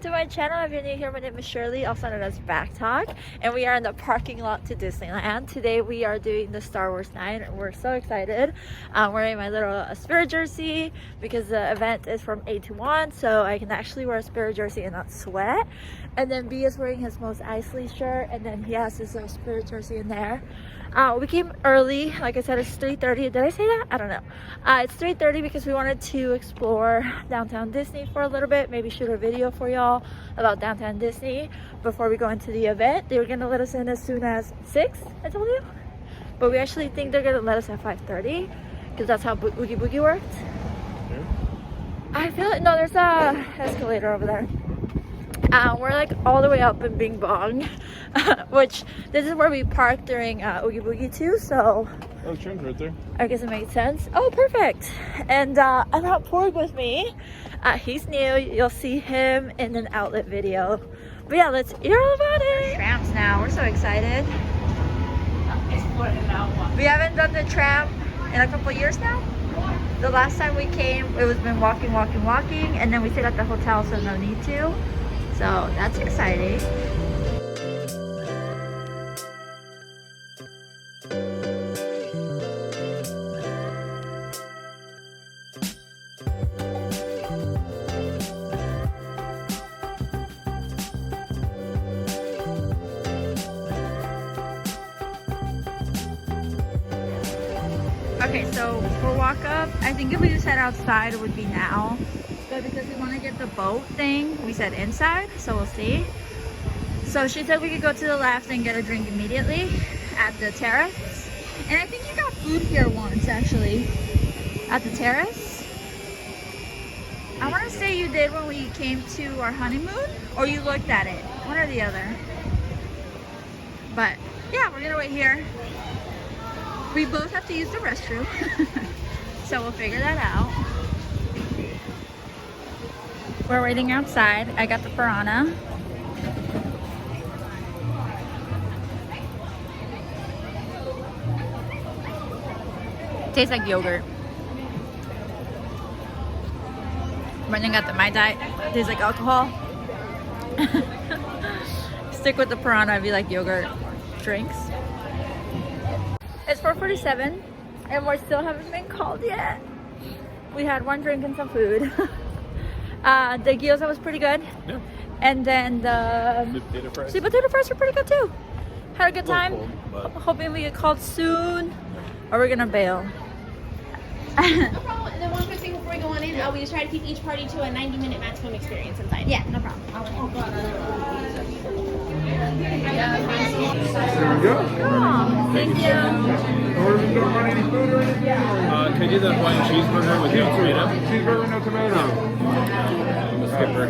to my channel. If you're new here, my name is Shirley, also known as Backttalk, and we are in the parking lot to Disneyland. Today we are doing the Star Wars night. We're so excited. I'm wearing my little Spirit jersey because the event is from 8 to 1, so I can actually wear a Spirit jersey and not sweat. And then B is wearing his Mos Eisley shirt, and then he has his Spirit jersey in there. We came early. Like I said, it's 3:30. Did I say that? I don't know. It's 3:30 because we wanted to explore downtown Disney for a little bit, maybe shoot a video for y'all about downtown Disney before we go into the event. They were gonna let us in as soon as 6, I told you, but we actually think they're gonna let us at 5:30 because that's how Oogie Boogie worked. I feel like, no, there's a escalator over there. We're like all the way up in Bing Bong, which this is where we parked during Oogie Boogie too, so oh, train's right there. I guess it makes sense. Oh, perfect. And I brought Porg with me. He's new. You'll see him in an outlet video. But yeah, let's hear all about it. Trams now. We're so excited. We haven't done the tram in a couple years now. The last time we came, it was been walking, and then we stayed at the hotel, so no need to. So that's exciting. Okay, so for walk up, I think if we just head outside, it would be now. But because we want to get the boat thing, we said inside, so we'll see. So she said we could go to the left and get a drink immediately at the terrace. And I think you got food here once, actually, at the terrace. I want to say you did when we came to our honeymoon, or you looked at it, one or the other. But yeah, we're gonna wait here. We both have to use the restroom, so we'll figure that out. We're waiting outside. I got the piranha. Tastes like yogurt. Brendan got the Mai Tai. Tastes like alcohol. Stick with the piranha if you like yogurt drinks. It's 4:47 and we still haven't been called yet. We had one drink and some food. The gyoza was pretty good. Yeah. And then the sweet potato fries were pretty good too. Had a good time. Cold, hoping we get called soon, or we're gonna bail. No problem. And then one quick thing before we go on in, we just try to keep each party to a 90-minute maximum experience inside. Yeah, no problem. There we go. Oh, thank you. Can I do the Hawaiian cheeseburger with no tomato? Cheeseburger, no tomato. I'm a skipper.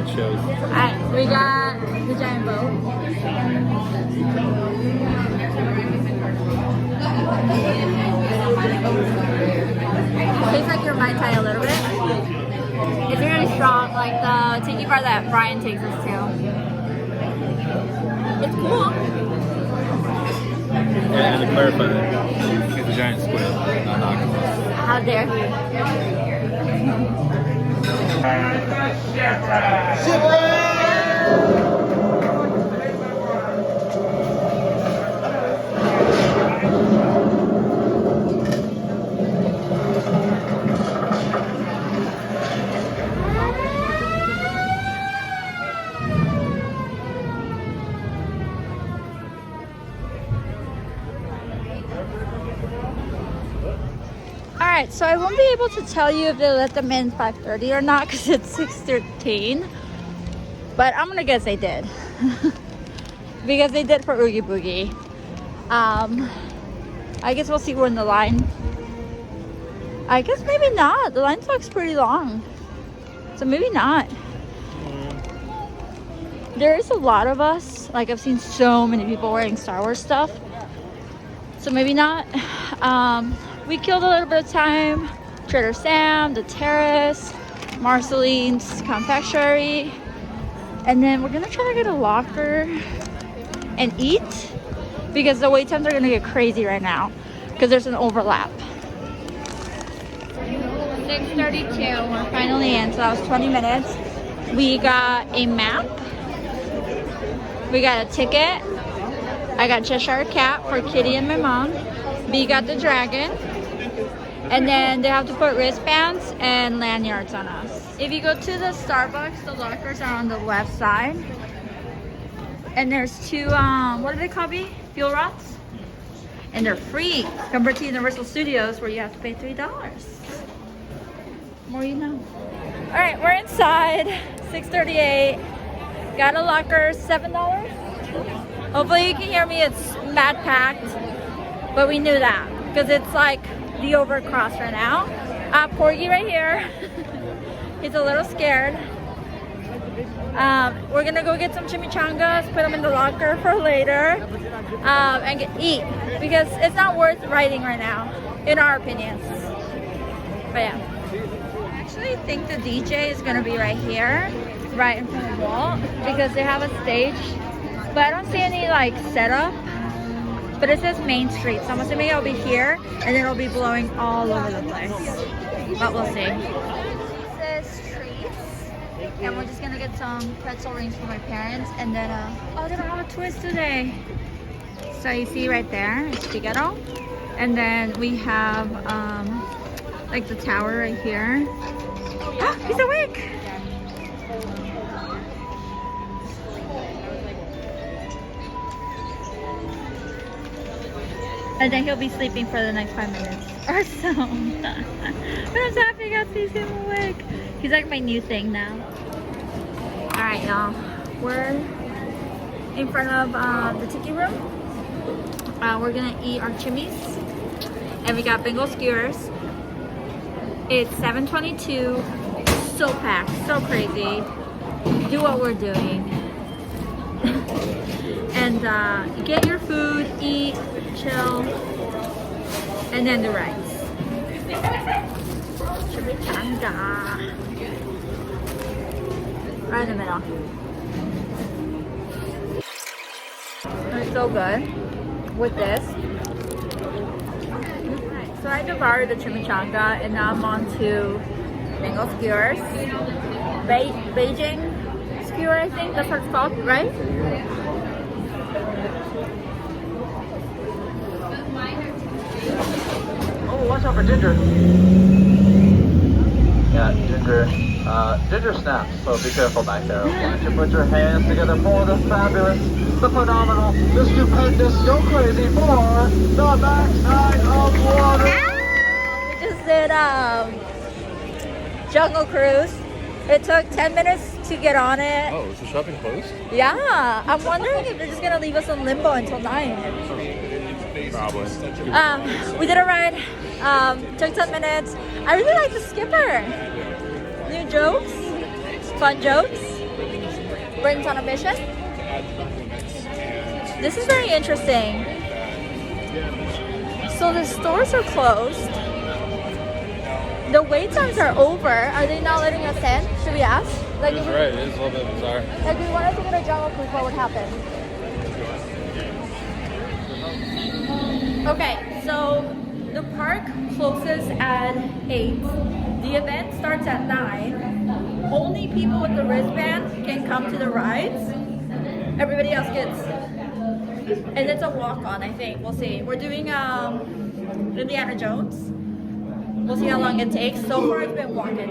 It shows. Alright, we got the giant boat. Tastes like your Mai Tai a little bit. It's really strong, like the tiki bar that Brian takes us to. It's cool. And to clarify that, he's a giant squid, not an octopus. How dare he? Alright, so I won't be able to tell you if they let them in 5:30 or not because it's 6:13. But I'm gonna guess they did. Because they did for Oogie Boogie. I guess we'll see we're in the line. I guess maybe not. The line looks pretty long. So maybe not. There is a lot of us. Like I've seen so many people wearing Star Wars stuff. So maybe not. We killed a little bit of time. Trader Sam, the terrace, Marceline's confectionery. And then we're gonna try to get a locker and eat because the wait times are gonna get crazy right now because there's an overlap. 6:32, we're finally in, so that was 20 minutes. We got a map. We got a ticket. I got Cheshire Cat for Kitty and my mom. B got the dragon. And then they have to put wristbands and lanyards on us. If you go to the Starbucks, the lockers are on the left side. And there's two, what do they call me? Fuel rods? And they're free compared to Universal Studios where you have to pay $3. More you know. All right, we're inside, 6:38. Got a locker, $7. Hopefully you can hear me, it's mad packed. But we knew that because it's like the overcross right now. Porgy right here. He's a little scared. We're gonna go get some chimichangas, put them in the locker for later, and eat because it's not worth riding right now, in our opinions. But yeah. I actually think the DJ is gonna be right here, right in front of the wall, because they have a stage, but I don't see any like setup. But it says Main Street, so I'm assuming it'll be here, and then it'll be blowing all over the place. But we'll see. This says treats, and we're just gonna get some pretzel rings for my parents, and then oh, they don't have a twist today. So you see right there, it's Figaro, and then we have like the tower right here. Oh, he's awake! And then he'll be sleeping for the next 5 minutes or so. But I'm so happy I got to see him awake. He's like my new thing now. Alright, y'all. We're in front of the tiki room. We're gonna eat our chimneys. And we got Bengal skewers. It's 7:22. So packed, so crazy. Do what we're doing. And get your food, eat, chill, and then the rides. Chimichanga. Right in the middle. It's so good with this. Right, so I devoured the chimichanga and now I'm on to Bengal skewers. Beijing skewer, I think that's what it's called, right? Oh, watch out for ginger. Yeah, ginger snaps, so be careful back there. Why don't you put your hands together for the fabulous, the phenomenal, the stupendous, go crazy for the backside of water. We just did Jungle Cruise. It took 10 minutes to get on it. Oh, is the shopping closed? Yeah, I'm wondering if they're just gonna leave us in limbo until 9. Probably. We did a ride. Took 10 minutes. I really like the skipper. New jokes, fun jokes. Brings on a mission. This is very interesting. So the stores are closed. The wait times are over. Are they not letting us in? Should we ask? Like, That's right, it is a little bit bizarre. Like, we wanted to go to Jungle Cruise, what would happen? Okay, so the park closes at 8. The event starts at 9. Only people with the wristband can come to the rides. Everybody else gets, and it's a walk-on, I think. We'll see. We're doing Indiana Jones. We'll see how long it takes. So far, it's been walking.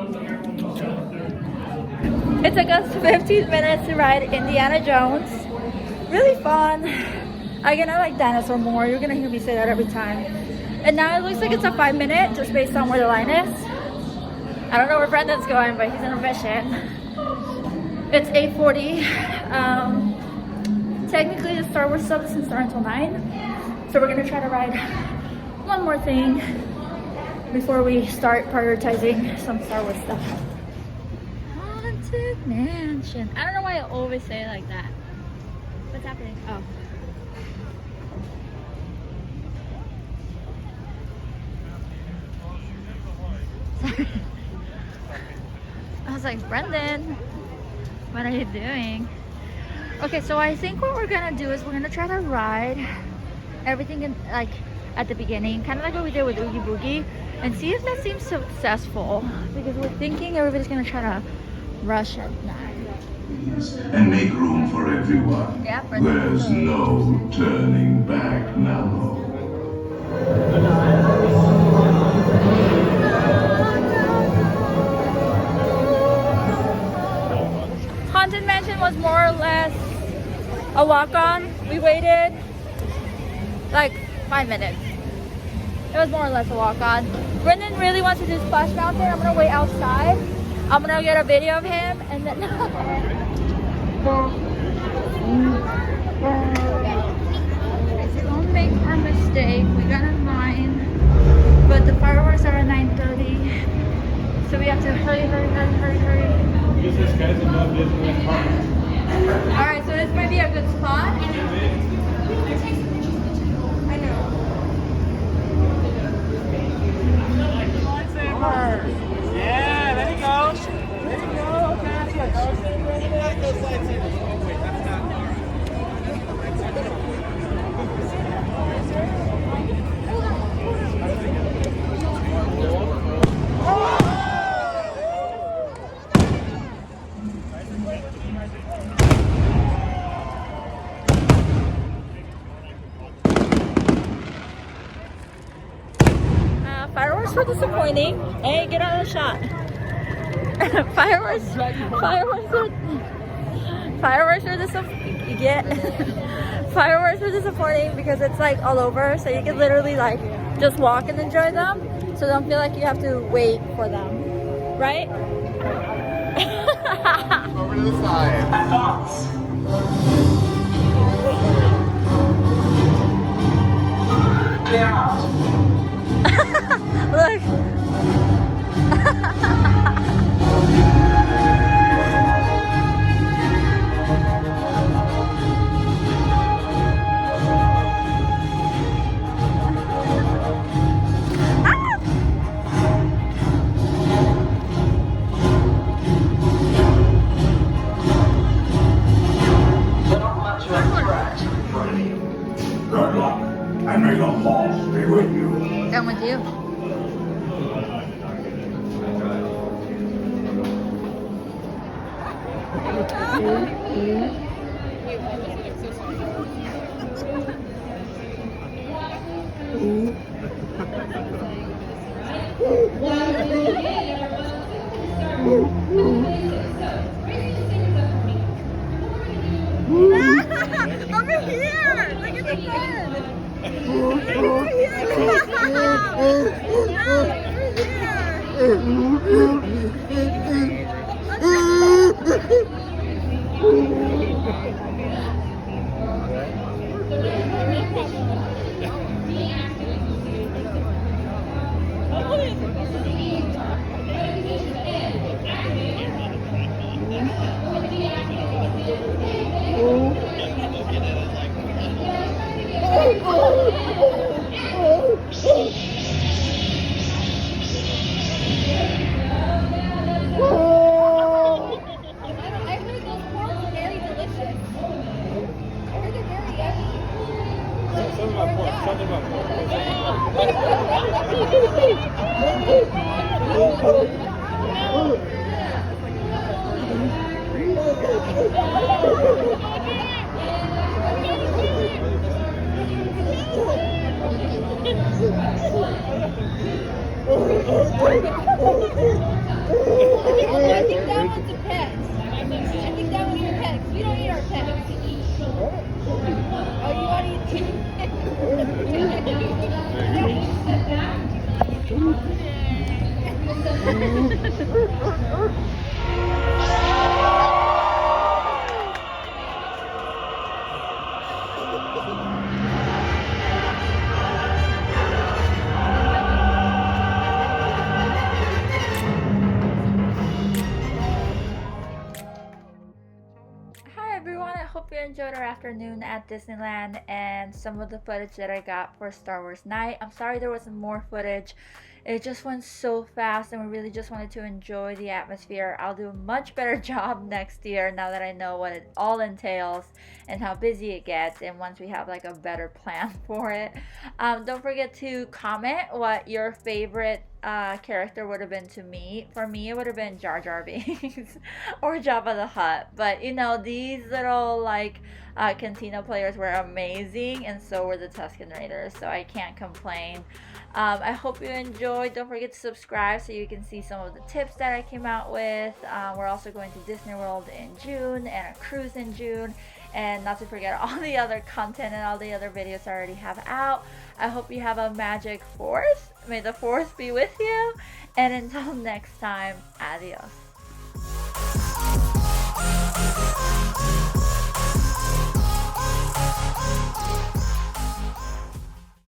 It took us 15 minutes to ride Indiana Jones. Really fun. Again, I like dinosaur more. You're gonna hear me say that every time. And now it looks like it's a 5-minute, just based on where the line is. I don't know where Brendan's going, but he's in a mission. It's 8:40. Technically, the Star Wars stuff doesn't start until 9. So we're gonna try to ride one more thing before we start prioritizing some Star Wars stuff. Haunted Mansion. I don't know why I always say it like that. What's happening? Oh. Sorry. I was like, Brendan, what are you doing? Okay, so I think what we're gonna do is we're gonna try to ride everything in, like, at the beginning, kind of like what we did with Oogie Boogie, and see if that seems successful, because we're thinking everybody's gonna try to Rush at 9. And make room for everyone. Yeah, for There's no turning back now. Haunted Mansion was more or less a walk-on. We waited like 5 minutes. It was more or less a walk-on. Brendan really wants to do Splash Mountain. I'm gonna wait outside. I'm gonna get a video of him and then don't make our mistake. We got a 9, but the fireworks are at 9:30, so we have to hurry. All right, so this might be a good spot. I know. Yeah, there you go. There you go. Okay, that's good. Those lights in. Oh, wait, that's not. Fireworks were disappointing. Hey, get out of the shot. Fireworks were disappointing because it's like all over, so you can literally like just walk and enjoy them. So don't feel like you have to wait for them, right? Over to the side. Thoughts? Clear out. Look. Good luck, and may the force be with you. I'm with you. Over here! Look at the fun! Over here! I think that one's a pet. I think that one's a pet. We don't eat our pets. Oh, you want to hope you enjoyed our afternoon at Disneyland and some of the footage that I got for Star Wars Night. I'm sorry there wasn't more footage. it just went so fast, and we really just wanted to enjoy the atmosphere. I'll do a much better job next year now that I know what it all entails and how busy it gets, and once we have like a better plan for it. Don't forget to comment what your favorite character would have been to me. For me, it would have been Jar Jar Binks or Jabba the Hutt. But you know, these little like Cantina players were amazing, and so were the Tusken Raiders, so I can't complain. I hope you enjoyed. Don't forget to subscribe so you can see some of the tips that I came out with. We're also going to Disney World in June and a cruise in June, and not to forget all the other content and all the other videos I already have out. I hope you have a magic 4th. May the 4th be with you, and until next time, adios.